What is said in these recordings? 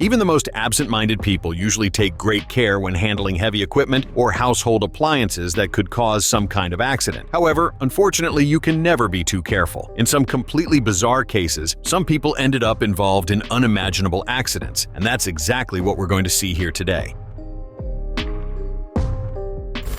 Even the most absent-minded people usually take great care when handling heavy equipment or household appliances that could cause some kind of accident. However, unfortunately, you can never be too careful. In some completely bizarre cases, some people ended up involved in unimaginable accidents, and that's exactly what we're going to see here today.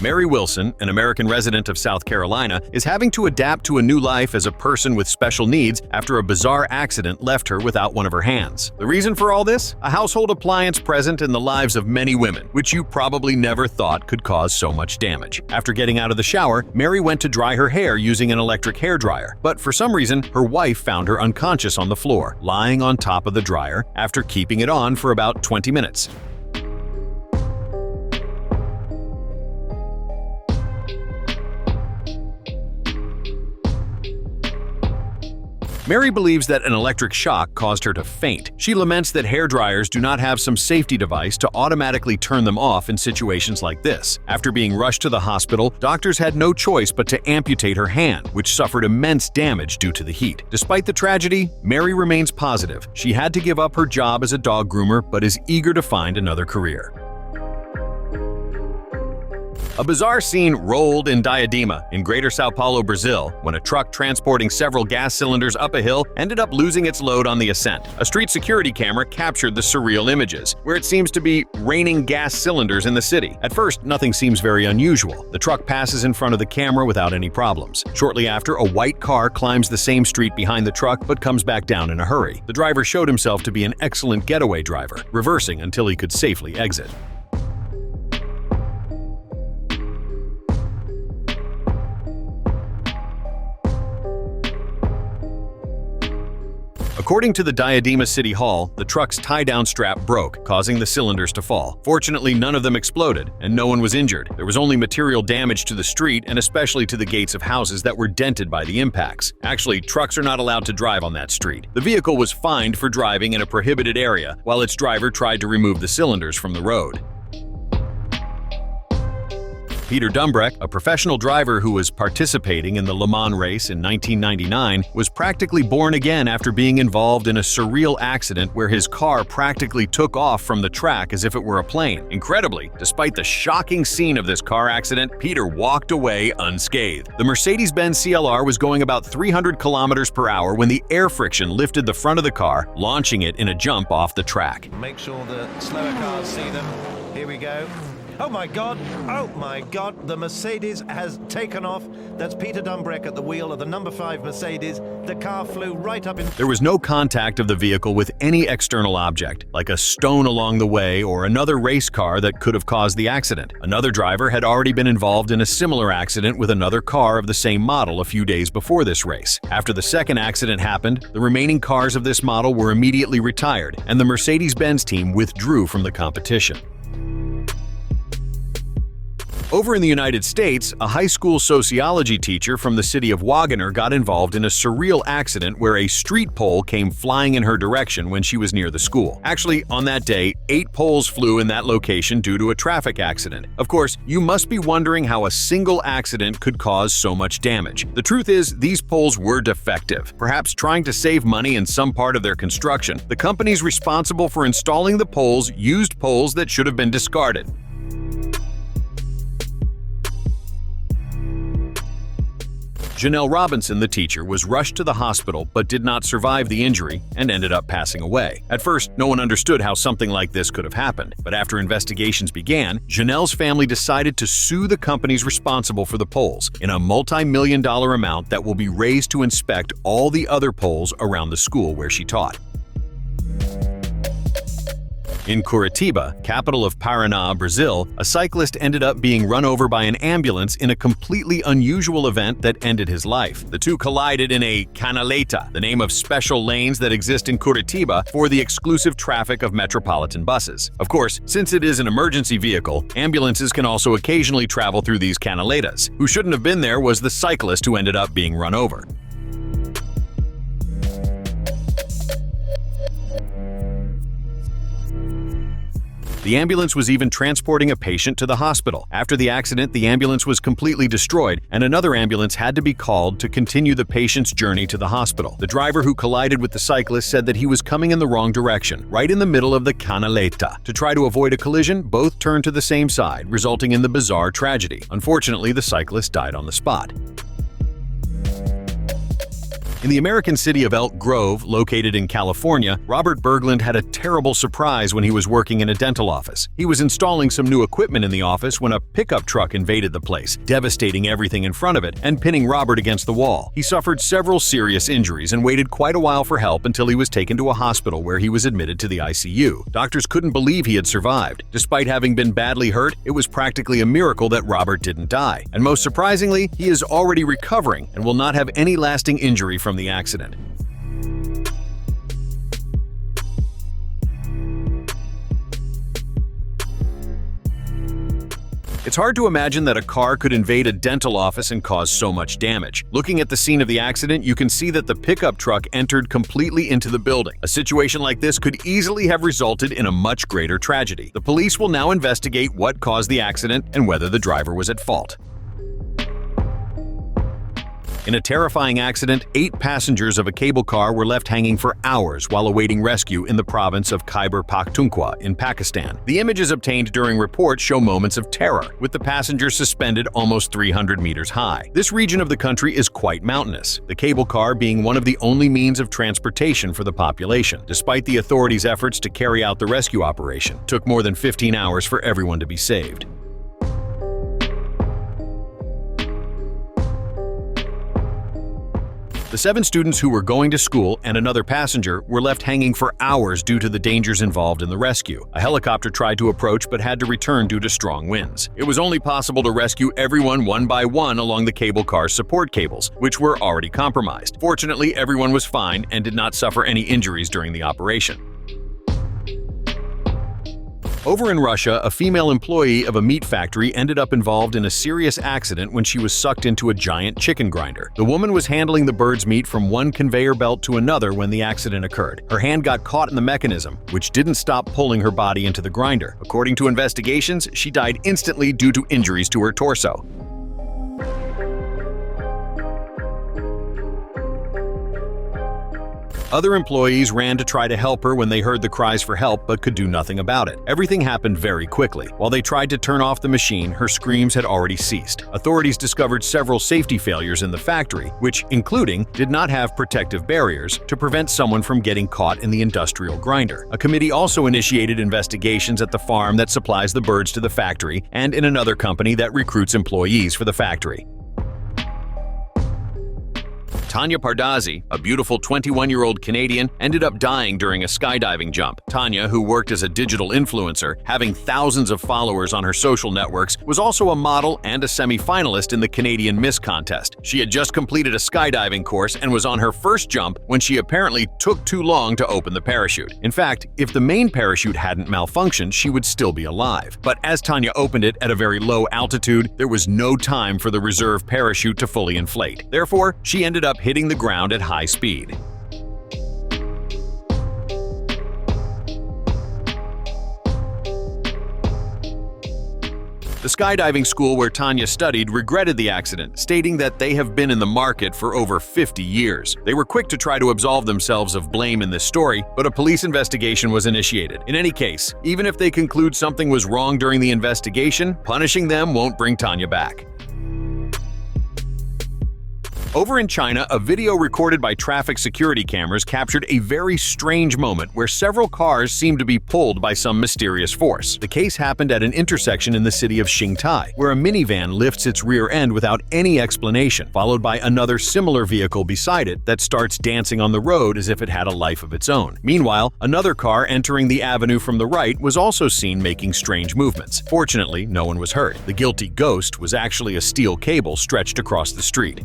Mary Wilson, an American resident of South Carolina, is having to adapt to a new life as a person with special needs after a bizarre accident left her without one of her hands. The reason for all this? A household appliance present in the lives of many women, which you probably never thought could cause so much damage. After getting out of the shower, Mary went to dry her hair using an electric hairdryer, but for some reason, her wife found her unconscious on the floor, lying on top of the dryer after keeping it on for about 20 minutes. Mary believes that an electric shock caused her to faint. She laments that hairdryers do not have some safety device to automatically turn them off in situations like this. After being rushed to the hospital, doctors had no choice but to amputate her hand, which suffered immense damage due to the heat. Despite the tragedy, Mary remains positive. She had to give up her job as a dog groomer but is eager to find another career. A bizarre scene rolled in Diadema, in Greater São Paulo, Brazil, when a truck transporting several gas cylinders up a hill ended up losing its load on the ascent. A street security camera captured the surreal images, where it seems to be raining gas cylinders in the city. At first, nothing seems very unusual. The truck passes in front of the camera without any problems. Shortly after, a white car climbs the same street behind the truck but comes back down in a hurry. The driver showed himself to be an excellent getaway driver, reversing until he could safely exit. According to the Diadema City Hall, the truck's tie-down strap broke, causing the cylinders to fall. Fortunately, none of them exploded, and no one was injured. There was only material damage to the street and especially to the gates of houses that were dented by the impacts. Actually, trucks are not allowed to drive on that street. The vehicle was fined for driving in a prohibited area, while its driver tried to remove the cylinders from the road. Peter Dumbreck, a professional driver who was participating in the Le Mans race in 1999, was practically born again after being involved in a surreal accident where his car practically took off from the track as if it were a plane. Incredibly, despite the shocking scene of this car accident, Peter walked away unscathed. The Mercedes-Benz CLR was going about 300 kilometers per hour when the air friction lifted the front of the car, launching it in a jump off the track. Make sure the slower cars see them. Here we go. Oh my God, the Mercedes has taken off. That's Peter Dumbreck at the wheel of the number 5 Mercedes. The car flew right up in... There was no contact of the vehicle with any external object, like a stone along the way or another race car that could have caused the accident. Another driver had already been involved in a similar accident with another car of the same model a few days before this race. After the second accident happened, the remaining cars of this model were immediately retired, and the Mercedes-Benz team withdrew from the competition. Over in the United States, a high school sociology teacher from the city of Wagoner got involved in a surreal accident where a street pole came flying in her direction when she was near the school. Actually, on that day, 8 poles flew in that location due to a traffic accident. Of course, you must be wondering how a single accident could cause so much damage. The truth is, these poles were defective. Perhaps trying to save money in some part of their construction, the companies responsible for installing the poles used poles that should have been discarded. Janelle Robinson, the teacher, was rushed to the hospital but did not survive the injury and ended up passing away. At first, no one understood how something like this could have happened, but after investigations began, Janelle's family decided to sue the companies responsible for the poles in a multi-million-dollar amount that will be raised to inspect all the other poles around the school where she taught. In Curitiba, capital of Paraná, Brazil, a cyclist ended up being run over by an ambulance in a completely unusual event that ended his life. The two collided in a canaleta, the name of special lanes that exist in Curitiba for the exclusive traffic of metropolitan buses. Of course, since it is an emergency vehicle, ambulances can also occasionally travel through these canaletas. Who shouldn't have been there was the cyclist who ended up being run over. The ambulance was even transporting a patient to the hospital. After the accident, the ambulance was completely destroyed, and another ambulance had to be called to continue the patient's journey to the hospital. The driver who collided with the cyclist said that he was coming in the wrong direction, right in the middle of the canaleta. To try to avoid a collision, both turned to the same side, resulting in the bizarre tragedy. Unfortunately, the cyclist died on the spot. In the American city of Elk Grove, located in California, Robert Berglund had a terrible surprise when he was working in a dental office. He was installing some new equipment in the office when a pickup truck invaded the place, devastating everything in front of it and pinning Robert against the wall. He suffered several serious injuries and waited quite a while for help until he was taken to a hospital where he was admitted to the ICU. Doctors couldn't believe he had survived. Despite having been badly hurt, it was practically a miracle that Robert didn't die. And most surprisingly, he is already recovering and will not have any lasting injury from the accident. It's hard to imagine that a car could invade a dental office and cause so much damage. Looking at the scene of the accident, you can see that the pickup truck entered completely into the building. A situation like this could easily have resulted in a much greater tragedy. The police will now investigate what caused the accident and whether the driver was at fault. In a terrifying accident, 8 passengers of a cable car were left hanging for hours while awaiting rescue in the province of Khyber Pakhtunkhwa in Pakistan. The images obtained during reports show moments of terror, with the passengers suspended almost 300 meters high. This region of the country is quite mountainous, the cable car being one of the only means of transportation for the population. Despite the authorities' efforts to carry out the rescue operation, it took more than 15 hours for everyone to be saved. The 7 students who were going to school and another passenger were left hanging for hours due to the dangers involved in the rescue. A helicopter tried to approach but had to return due to strong winds. It was only possible to rescue everyone one by one along the cable car's support cables, which were already compromised. Fortunately, everyone was fine and did not suffer any injuries during the operation. Over in Russia, a female employee of a meat factory ended up involved in a serious accident when she was sucked into a giant chicken grinder. The woman was handling the bird's meat from one conveyor belt to another when the accident occurred. Her hand got caught in the mechanism, which didn't stop pulling her body into the grinder. According to investigations, she died instantly due to injuries to her torso. Other employees ran to try to help her when they heard the cries for help but could do nothing about it. Everything happened very quickly. While they tried to turn off the machine, her screams had already ceased. Authorities discovered several safety failures in the factory, which, including, did not have protective barriers to prevent someone from getting caught in the industrial grinder. A committee also initiated investigations at the farm that supplies the birds to the factory and in another company that recruits employees for the factory. Tanya Pardazzi, a beautiful 21-year-old Canadian, ended up dying during a skydiving jump. Tanya, who worked as a digital influencer, having thousands of followers on her social networks, was also a model and a semi-finalist in the Canadian Miss contest. She had just completed a skydiving course and was on her first jump when she apparently took too long to open the parachute. In fact, if the main parachute hadn't malfunctioned, she would still be alive. But as Tanya opened it at a very low altitude, there was no time for the reserve parachute to fully inflate. Therefore, she ended up hitting the ground at high speed. The skydiving school where Tanya studied regretted the accident, stating that they have been in the market for over 50 years. They were quick to try to absolve themselves of blame in this story, but a police investigation was initiated. In any case, even if they conclude something was wrong during the investigation, punishing them won't bring Tanya back. Over in China, a video recorded by traffic security cameras captured a very strange moment where several cars seemed to be pulled by some mysterious force. The case happened at an intersection in the city of Xingtai, where a minivan lifts its rear end without any explanation, followed by another similar vehicle beside it that starts dancing on the road as if it had a life of its own. Meanwhile, another car entering the avenue from the right was also seen making strange movements. Fortunately, no one was hurt. The guilty ghost was actually a steel cable stretched across the street.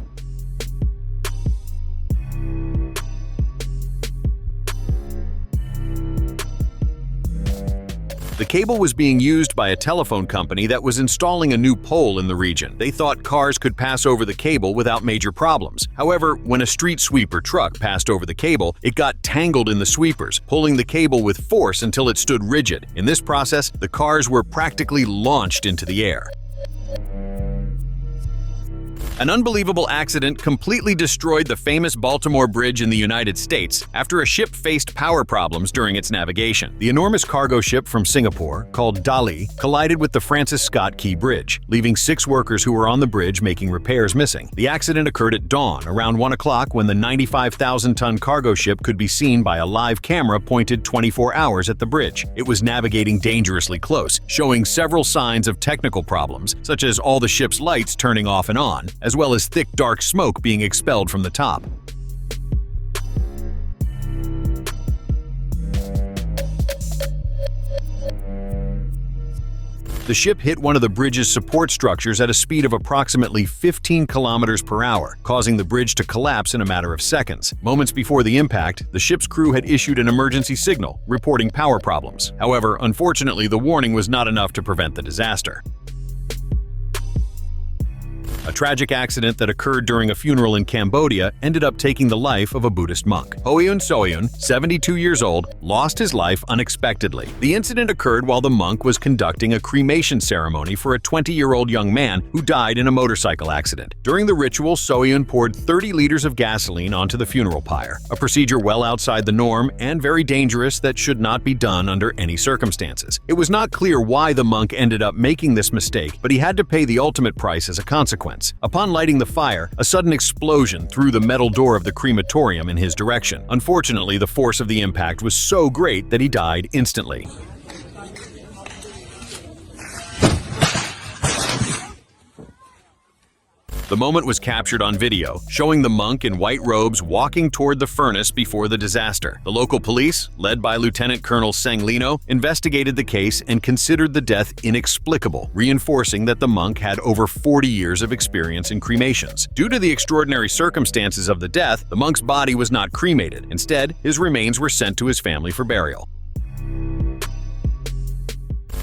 The cable was being used by a telephone company that was installing a new pole in the region. They thought cars could pass over the cable without major problems. However, when a street sweeper truck passed over the cable, it got tangled in the sweepers, pulling the cable with force until it stood rigid. In this process, the cars were practically launched into the air. An unbelievable accident completely destroyed the famous Baltimore Bridge in the United States after a ship faced power problems during its navigation. The enormous cargo ship from Singapore, called Dali, collided with the Francis Scott Key Bridge, leaving 6 workers who were on the bridge making repairs missing. The accident occurred at dawn, around 1 o'clock, when the 95,000-ton cargo ship could be seen by a live camera pointed 24 hours at the bridge. It was navigating dangerously close, showing several signs of technical problems, such as all the ship's lights turning off and on, as well as thick dark smoke being expelled from the top. The ship hit one of the bridge's support structures at a speed of approximately 15 kilometers per hour, causing the bridge to collapse in a matter of seconds. Moments before the impact, the ship's crew had issued an emergency signal, reporting power problems. However, unfortunately, the warning was not enough to prevent the disaster. A tragic accident that occurred during a funeral in Cambodia ended up taking the life of a Buddhist monk. Hoyun Soyun, 72 years old, lost his life unexpectedly. The incident occurred while the monk was conducting a cremation ceremony for a 20-year-old young man who died in a motorcycle accident. During the ritual, Soyun poured 30 liters of gasoline onto the funeral pyre, a procedure well outside the norm and very dangerous that should not be done under any circumstances. It was not clear why the monk ended up making this mistake, but he had to pay the ultimate price as a consequence. Upon lighting the fire, a sudden explosion threw the metal door of the crematorium in his direction. Unfortunately, the force of the impact was so great that he died instantly. The moment was captured on video, showing the monk in white robes walking toward the furnace before the disaster. The local police, led by Lieutenant Colonel Seng Lino, investigated the case and considered the death inexplicable, reinforcing that the monk had over 40 years of experience in cremations. Due to the extraordinary circumstances of the death, the monk's body was not cremated. Instead, his remains were sent to his family for burial.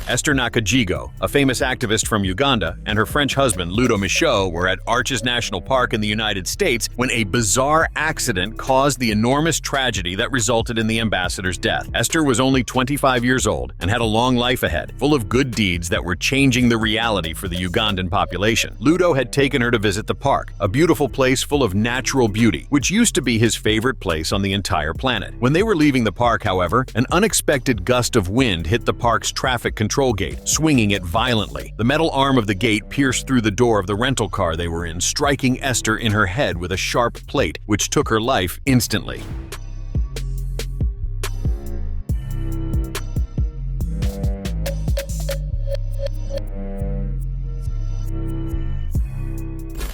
Esther Nakajigo, a famous activist from Uganda, and her French husband, Ludo Michaud, were at Arches National Park in the United States when a bizarre accident caused the enormous tragedy that resulted in the ambassador's death. Esther was only 25 years old and had a long life ahead, full of good deeds that were changing the reality for the Ugandan population. Ludo had taken her to visit the park, a beautiful place full of natural beauty, which used to be his favorite place on the entire planet. When they were leaving the park, however, an unexpected gust of wind hit the park's traffic control gate, swinging it violently. The metal arm of the gate pierced through the door of the rental car they were in, striking Esther in her head with a sharp plate, which took her life instantly.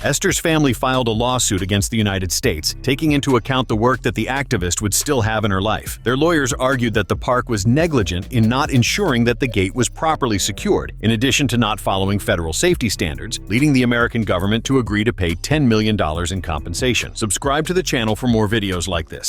Esther's family filed a lawsuit against the United States, taking into account the work that the activist would still have in her life. Their lawyers argued that the park was negligent in not ensuring that the gate was properly secured, in addition to not following federal safety standards, leading the American government to agree to pay $10 million in compensation. Subscribe to the channel for more videos like this.